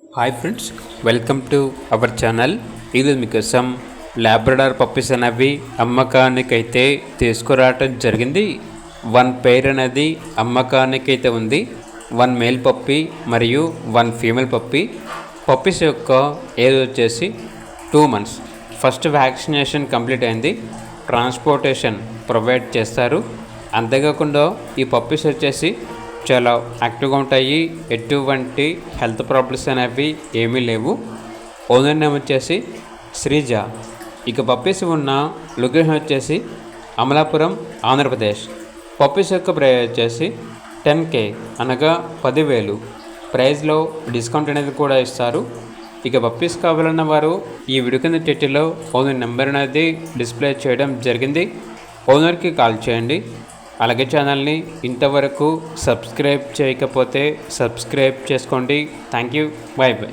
Hi friends, welcome to our channel. ఇది మీకోసం Labrador puppies అనేవి అమ్మకానికైతే తీసుకురావటం జరిగింది. 1 పెయిర్ అనేది అమ్మకానికైతే ఉంది. 1 మేల్ పప్పీ మరియు 1 ఫీమేల్ పప్పీ. పప్పీస్ యొక్క ఏజ్ వచ్చేసి 2 months. ఫస్ట్ వ్యాక్సినేషన్ కంప్లీట్ అయింది. ట్రాన్స్పోర్టేషన్ ప్రొవైడ్ చేస్తారు. అంతేకాకుండా ఈ పప్పీస్ వచ్చేసి చాలా యాక్టివ్గా ఉంటాయి. ఎటువంటి హెల్త్ ప్రాబ్లమ్స్ అనేవి ఏమీ లేవు. ఓనర్ నేమ్ వచ్చేసి శ్రీజ. ఇక పప్పీస్ ఉన్న లొకేషన్ వచ్చేసి అమలాపురం, ఆంధ్రప్రదేశ్. పప్పీస్ యొక్క ప్రైస్ వచ్చేసి 10K అనగా 10,000. ప్రైస్లో డిస్కౌంట్ అనేది కూడా ఇస్తారు. ఇక పప్పీస్ కావాలన్న వారు ఈ వీడియో కింద టైటిల్లో ఓనర్ నెంబర్ అనేది డిస్ప్లే చేయడం జరిగింది. ఓనర్కి కాల్ చేయండి. అలాగే ఛానల్ని ఇంతవరకు సబ్స్క్రైబ్ చేయకపోతే సబ్స్క్రైబ్ చేసుకోండి. Thank you. By by.